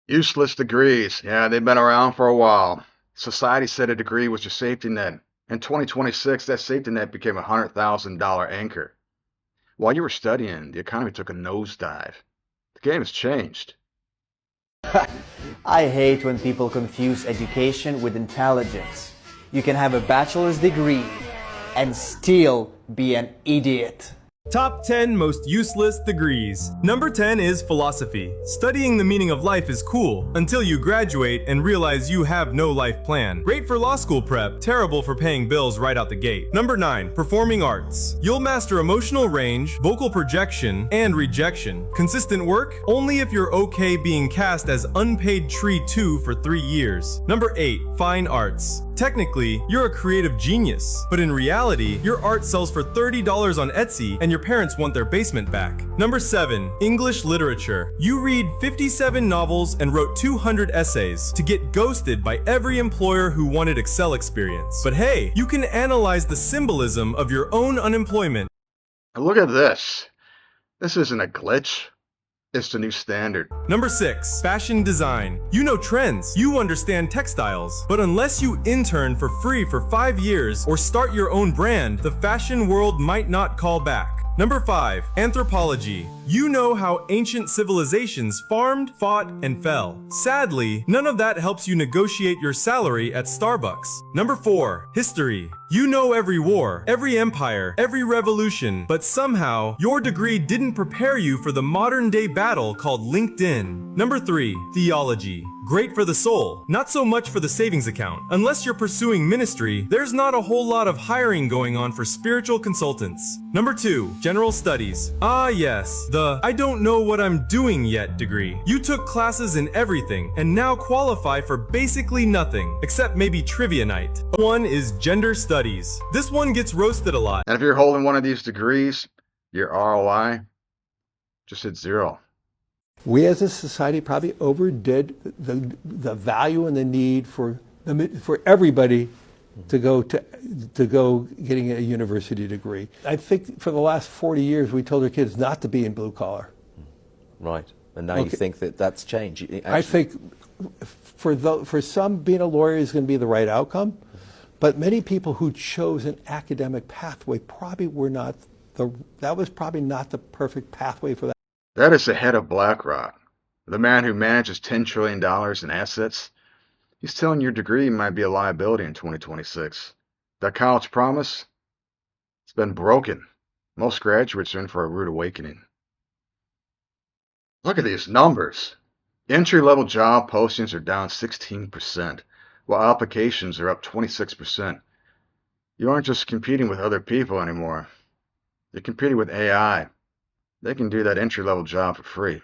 Useless degrees. Yeah, they've been around for a while. Society said a degree was your safety net. In 2026, that safety net became a $100,000 anchor. While you were studying, the economy took a nosedive. The game has changed. I hate when people confuse education with intelligence. You can have a bachelor's degree and still be an idiot. Top 10 most useless degrees. Number 10 is philosophy. Studying the meaning of life is cool until you graduate and realize you have no life plan. Great for law school prep, terrible for paying bills right out the gate. Number 9, performing arts. You'll master emotional range, vocal projection, and rejection. Consistent work? Only if you're okay being cast as unpaid tree 2 for 3 years. Number 8, fine arts. Technically, you're a creative genius, but in reality, your art sells for $30 on Etsy and your parents want their basement back. Number 7, English literature. You read 57 novels and wrote 200 essays to get ghosted by every employer who wanted Excel experience. But hey, you can analyze the symbolism of your own unemployment. Look at this. This isn't a glitch. It's the new standard. Number 6, fashion design. You know trends, you understand textiles, but unless you intern for free for 5 years or start your own brand, the fashion world might not call back. Number 5, anthropology. You know how ancient civilizations farmed, fought, and fell. Sadly, none of that helps you negotiate your salary at Starbucks. Number 4, history. You know every war, every empire, every revolution, but somehow your degree didn't prepare you for the modern day battle called LinkedIn. Number 3, theology. Great for the soul, not so much for the savings account. Unless you're pursuing ministry, there's not a whole lot of hiring going on for spiritual consultants. Number 2, general studies. Ah yes, the I don't know what I'm doing yet degree. You took classes in everything and now qualify for basically nothing, except maybe trivia night. One is gender studies. This one gets roasted a lot. And if you're holding one of these degrees, your ROI just hit 0. We as a society probably overdid the value and the need for everybody to go getting a university degree. I think for the last 40 years we told our kids not to be in blue collar. Right, and now you think that that's changed. I think for some, being a lawyer is going to be the right outcome, but many people who chose an academic pathway probably were not that was probably not the perfect pathway for that. That is the head of BlackRock, the man who manages $10 trillion in assets. He's telling your degree might be a liability in 2026. That college promise, it's been broken. Most graduates are in for a rude awakening. Look at these numbers. Entry-level job postings are down 16%, while applications are up 26%. You aren't just competing with other people anymore. You're competing with AI. They can do that entry-level job for free.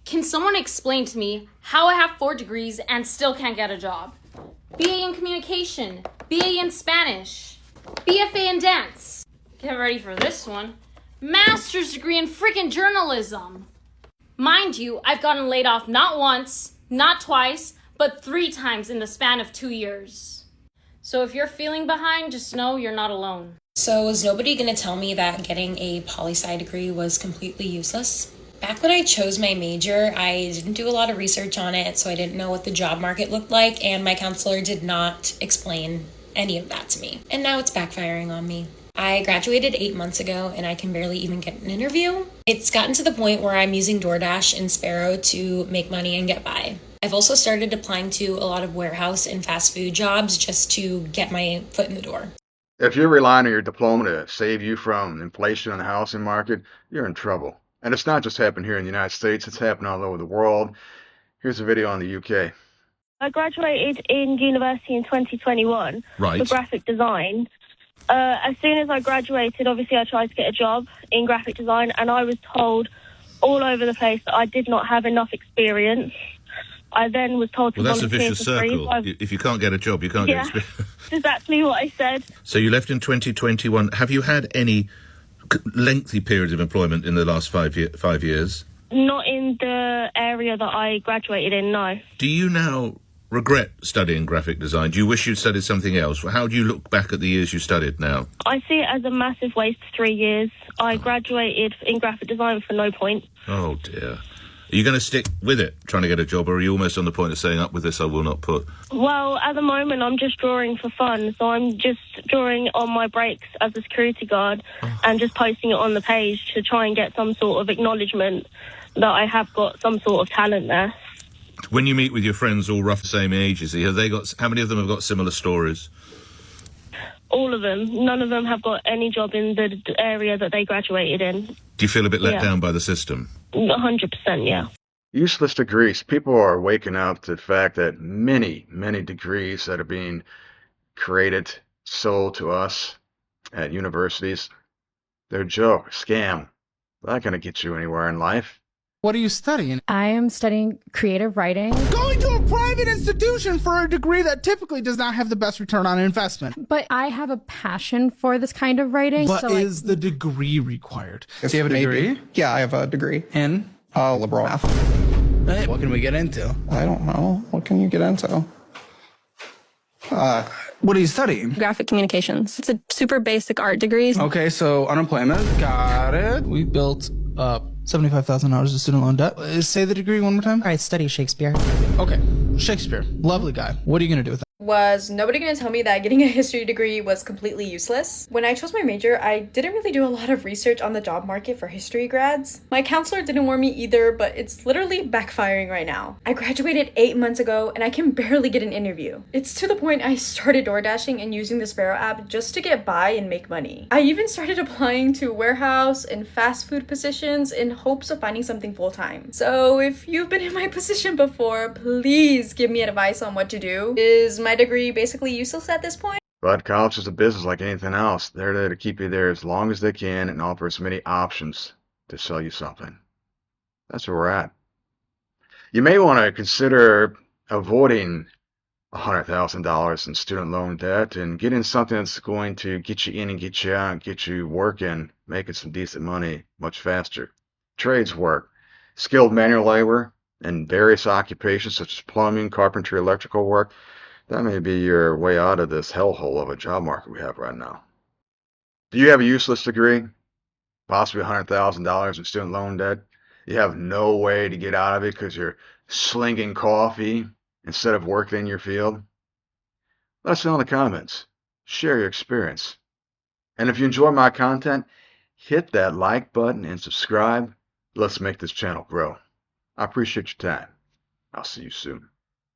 Can someone explain to me how I have 4 degrees and still can't get a job? BA in communication, BA in Spanish, BFA in dance. Get ready for this one. Master's degree in freaking journalism. Mind you, I've gotten laid off not once, not twice, but 3 times in the span of 2 years. So if you're feeling behind, just know you're not alone. So was nobody going to tell me that getting a poli-sci degree was completely useless? Back when I chose my major, I didn't do a lot of research on it, so I didn't know what the job market looked like, and my counselor did not explain any of that to me. And now it's backfiring on me. I graduated 8 months ago, and I can barely even get an interview. It's gotten to the point where I'm using DoorDash and Sparrow to make money and get by. I've also started applying to a lot of warehouse and fast food jobs just to get my foot in the door. If you're relying on your diploma to save you from inflation in the housing market, you're in trouble. And it's not just happened here in the United States, it's happening all over the world. Here's a video on the UK. I graduated in university in 2021 for graphic design. As soon as I graduated, obviously I tried to get a job in graphic design, and I was told all over the place that I did not have enough experience. I then was told to that's a volunteer vicious for free. circle. If you can't get a job, you can't get experience. That's exactly what I said. So you left in 2021. Have you had any lengthy periods of employment in the last 5 years? Not in the area that I graduated in, no. Do you now regret studying graphic design? Do you wish you'd studied something else? How do you look back at the years you studied now? I see it as a massive waste of 3 years. I graduated in graphic design for no point. Oh, dear. Are you going to stick with it, trying to get a job, or are you almost on the point of saying, up with this, I will not put? Well, at the moment, I'm just drawing for fun. So I'm just drawing on my breaks as a security guard and just posting it on the page to try and get some sort of acknowledgement that I have got some sort of talent there. When you meet with your friends all rough the same age, have they got? How many of them have got similar stories? All of them. None of them have got any job in the area that they graduated in. Do you feel a bit let down by the system? 100%, yeah. Useless degrees. People are waking up to the fact that many, many degrees that are being created, sold to us at universities, they're a joke, a scam. They're not going to get you anywhere in life. What are you studying? I am studying creative writing. Going to a private institution for a degree that typically does not have the best return on investment. But I have a passion for this kind of writing. But is the degree required? Do you have a degree? Yeah, I have a degree. In? Liberal math. Hey, what can we get into? I don't know. What can you get into? What are you studying? Graphic communications. It's a super basic art degree. Okay, so unemployment. Got it. We built up $75,000 of student loan debt. Say the degree one more time. I study Shakespeare. Okay, Shakespeare. Lovely guy. What are you going to do with that? Was nobody going to tell me that getting a history degree was completely useless? When I chose my major, I didn't really do a lot of research on the job market for history grads. My counselor didn't warn me either, but it's literally backfiring right now. I graduated 8 months ago and I can barely get an interview. It's to the point I started door dashing and using the Sparrow app just to get by and make money. I even started applying to warehouse and fast food positions in hopes of finding something full-time. So if you've been in my position before, please give me advice on what to do. Is my degree basically useless at this point? But college is a business like anything else. They're there to keep you there as long as they can and offer as many options to sell you something. That's where we're at. You may want to consider avoiding $100,000 in student loan debt and getting something that's going to get you in and get you out, get you working, making some decent money much faster. Trades work, skilled manual labor, and various occupations such as plumbing, carpentry, electrical work. That may be your way out of this hellhole of a job market we have right now. Do you have a useless degree? Possibly $100,000 in student loan debt? You have no way to get out of it because you're slinging coffee instead of working in your field? Let us know in the comments. Share your experience. And if you enjoy my content, hit that like button and subscribe. Let's make this channel grow. I appreciate your time. I'll see you soon.